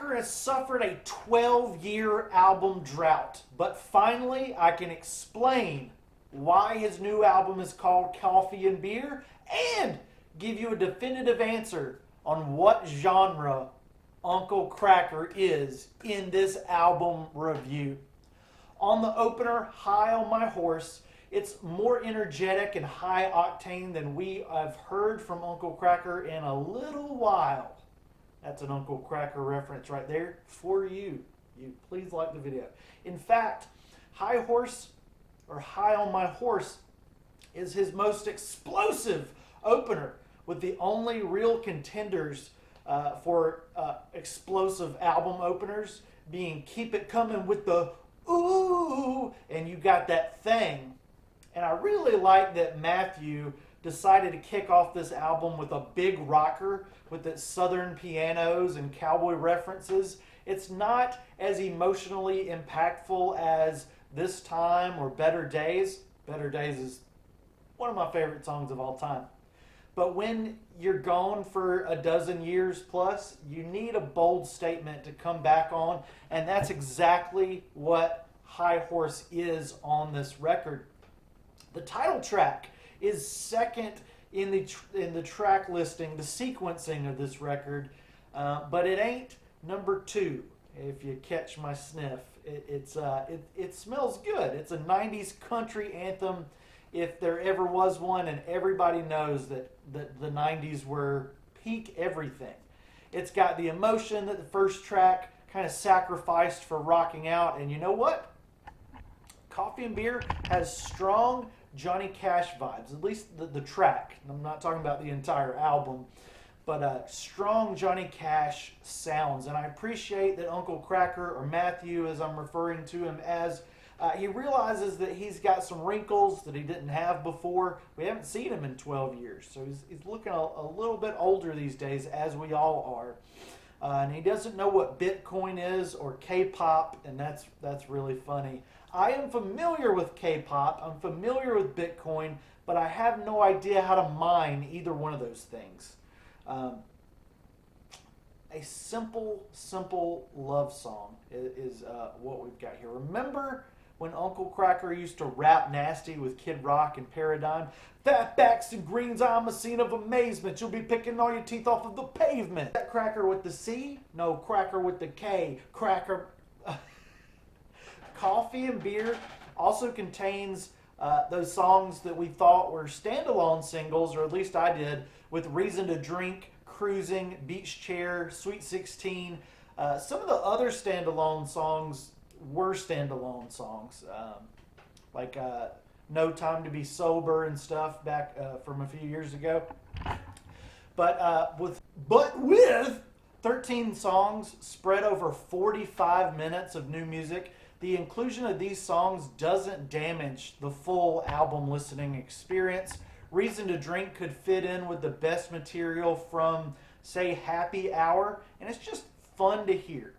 Kracker has suffered a 12-year album drought, but finally I can explain why his new album is called Coffee and Beer and give you a definitive answer on what genre Uncle Kracker is in this album review. On the opener, High on My Horse, it's more energetic and high octane than we have heard from Uncle Kracker in a little while. That's an Uncle Kracker reference right there for you. Please like the video. In fact, High on My Horse is his most explosive opener, with the only real contenders for explosive album openers being Keep It Coming with the ooh, and You Got That Thing. And I really like that Matthew decided to kick off this album with a big rocker with its southern pianos and cowboy references. It's not as emotionally impactful as This Time or Better Days. Better Days is one of my favorite songs of all time. But when you're gone for a dozen years plus, you need a bold statement to come back on, and that's exactly what High Horse is on this record. The title track is second in the track listing, the sequencing of this record, but it ain't number 2. If you catch my sniff, it smells good. It's a '90s country anthem, if there ever was one, and everybody knows that the '90s were peak everything. It's got the emotion that the first track kind of sacrificed for rocking out, and you know what? Coffee and Beer has strong Johnny Cash vibes, at least the track. I'm not talking about the entire album, but strong Johnny Cash sounds. And I appreciate that Uncle Kracker, or Matthew as I'm referring to him as, he realizes that he's got some wrinkles that he didn't have before. We haven't seen him in 12 years, so he's looking a little bit older these days, as we all are. And he doesn't know what Bitcoin is or K-pop, and that's really funny. I am familiar with K-pop, I'm familiar with Bitcoin, but I have no idea how to mine either one of those things. A simple love song is what we've got here. Remember when Uncle Kracker used to rap nasty with Kid Rock and Paradigm? Fatbacks and greens, I'm a scene of amazement. You'll be picking all your teeth off of the pavement. That Kracker with the C? No, Kracker with the K. Kracker. Coffee and Beer also contains those songs that we thought were standalone singles, or at least I did, with Reason to Drink, Cruising, Beach Chair, Sweet 16. Some of the other standalone songs were standalone songs, like No Time to Be Sober and stuff back from a few years ago. But with 13 songs spread over 45 minutes of new music, the inclusion of these songs doesn't damage the full album listening experience. Reason to Drink could fit in with the best material from, say, Happy Hour, and it's just fun to hear.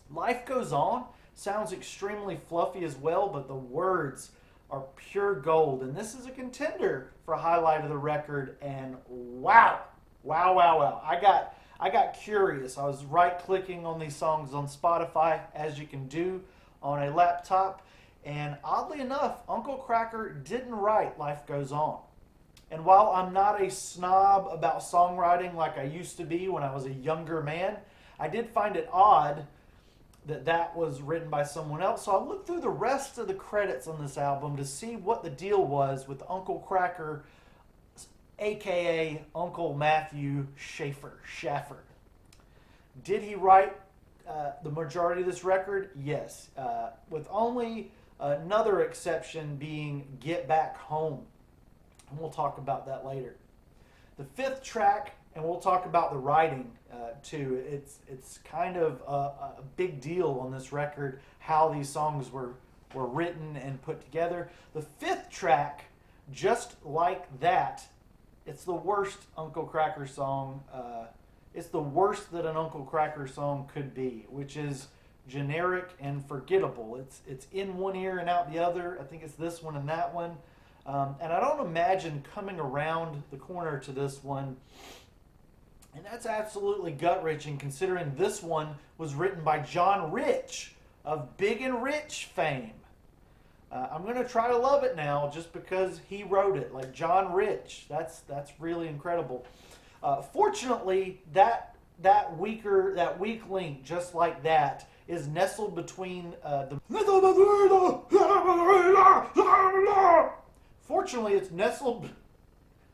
Life Goes On sounds extremely fluffy as well, but the words are pure gold, and this is a contender for highlight of the record, and wow. I got curious. I was right-clicking on these songs on Spotify, as you can do on a laptop. And oddly enough, Uncle Kracker didn't write Life Goes On. And while I'm not a snob about songwriting like I used to be when I was a younger man, I did find it odd that was written by someone else. So I looked through the rest of the credits on this album to see what the deal was with Uncle Kracker, a.k.a. Uncle Matthew Schaffer. Did he write the majority of this record? Yes, with only another exception being Get Back Home. And we'll talk about that later. The fifth track, and we'll talk about the writing too. It's kind of a big deal on this record how these songs were written and put together. The fifth track, Just Like That, it's the worst Uncle Kracker song. It's the worst that an Uncle Kracker song could be, which is generic and forgettable. It's in one ear and out the other. I think it's this one and that one. And I don't imagine coming around the corner to this one And that's absolutely gut-wrenching considering this one was written by John Rich of Big and Rich fame. I'm going to try to love it now just because he wrote it, like John Rich. That's really incredible. Fortunately, that weak link, just like that, is nestled between the. Fortunately, it's nestled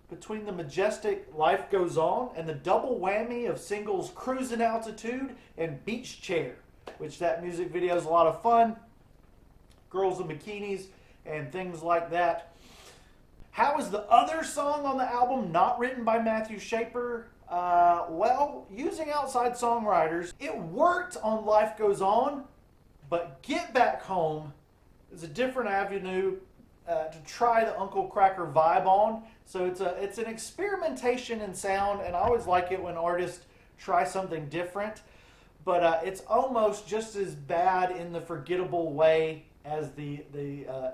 between the majestic Life Goes On and the double whammy of singles Cruising Altitude and Beach Chair, which that music video is a lot of fun. Girls in bikinis and things like that. How is the other song on the album not written by Matthew Schaefer? Well, using outside songwriters, it worked on Life Goes On, but Get Back Home is a different avenue to try the Uncle Kracker vibe on. So it's an experimentation in sound, and I always like it when artists try something different. But it's almost just as bad in the forgettable way as the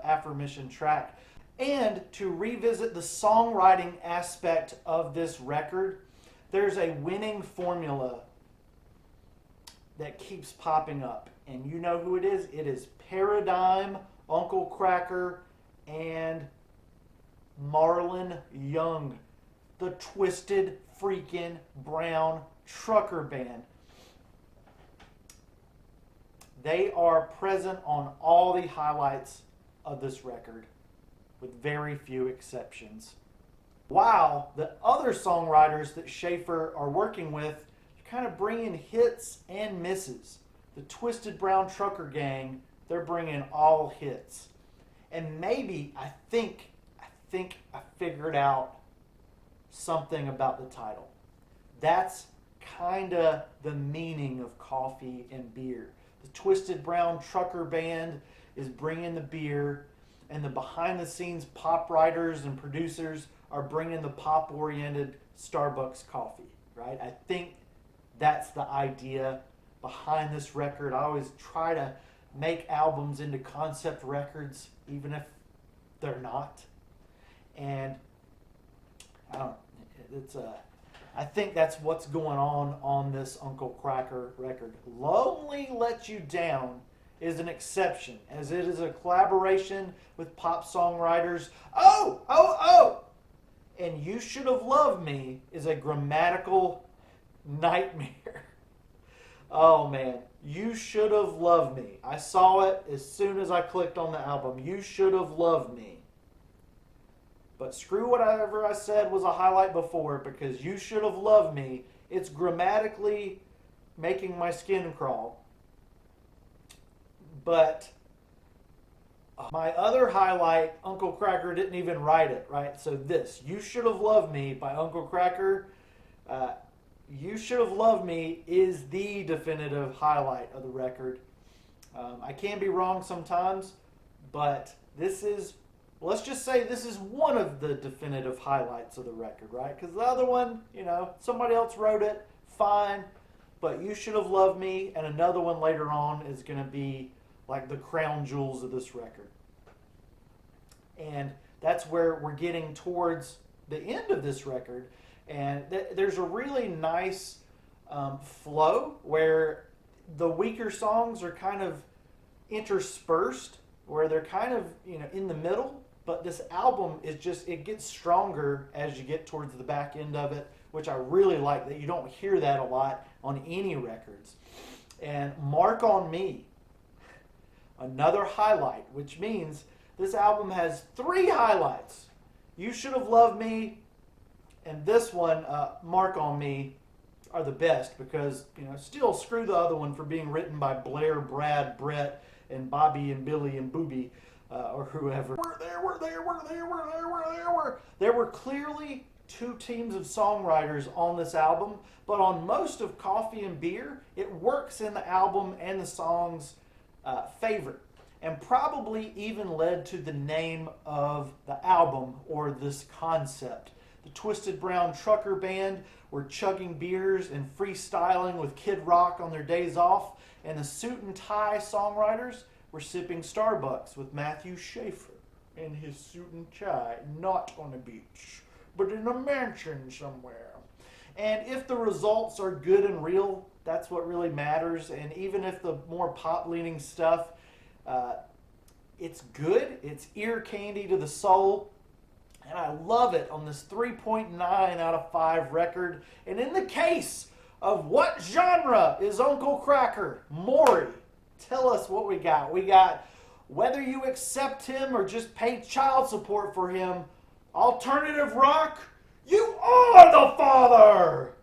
aforementioned track. And to revisit the songwriting aspect of this record, there's a winning formula that keeps popping up. And you know who it is? It is Paradigm, Uncle Kracker, and Marlon Young, the Twisted Freakin' Brown Trucker Band. They are present on all the highlights of this record, with very few exceptions. While the other songwriters that Schaefer are working with kind of bringing hits and misses. The Twisted Brown Trucker Gang, they're bringing all hits. And maybe, I think I figured out something about the title. That's kind of the meaning of Coffee and Beer. The Twisted Brown Trucker Band is bringing the beer, and the behind-the-scenes pop writers and producers are bringing the pop-oriented Starbucks coffee, right? I think that's the idea behind this record. I always try to make albums into concept records, even if they're not. And I think that's what's going on this Uncle Kracker record. Lonely Let You Down is an exception, as it is a collaboration with pop songwriters. Oh! And You Should Have Loved Me is a grammatical nightmare. Oh man, You Should Have Loved Me. I saw it as soon as I clicked on the album. You Should Have Loved Me. But screw whatever I said was a highlight before, because You Should Have Loved Me, it's grammatically making my skin crawl. But my other highlight, Uncle Kracker didn't even write it, right? So this, You Should Have Loved Me by Uncle Kracker, You Should Have Loved Me is the definitive highlight of the record. I can be wrong sometimes, but this is, let's just say this is one of the definitive highlights of the record, right? Because the other one, somebody else wrote it, fine. But You Should Have Loved Me and another one later on is going to be like the crown jewels of this record. And that's where we're getting towards the end of this record. And there's a really nice flow where the weaker songs are kind of interspersed, where they're kind of in the middle. But this album is just, it gets stronger as you get towards the back end of it, which I really like, that you don't hear that a lot on any records. And Mark on Me, another highlight, which means this album has 3 highlights. You Should Have Loved Me and this one, Mark on Me, are the best because, still screw the other one for being written by Blair, Brad, Brett, and Bobby and Billy and Booby, or whoever. There were clearly 2 teams of songwriters on this album, but on most of Coffee and Beer, it works in the album and the song's favor, and probably even led to the name of the album or this concept. The Twisted Brown Trucker Band were chugging beers and freestyling with Kid Rock on their days off, and the Suit and Tie songwriters were sipping Starbucks with Matthew Schaefer in his suit and tie, not on a beach, but in a mansion somewhere. And if the results are good and real, that's what really matters. And even if the more pop-leaning stuff, it's good. It's ear candy to the soul. And I love it on this 3.9 out of 5 record. And in the case of what genre is Uncle Kracker, Maury, tell us what we got. We got whether you accept him or just pay child support for him, alternative rock, you are the father!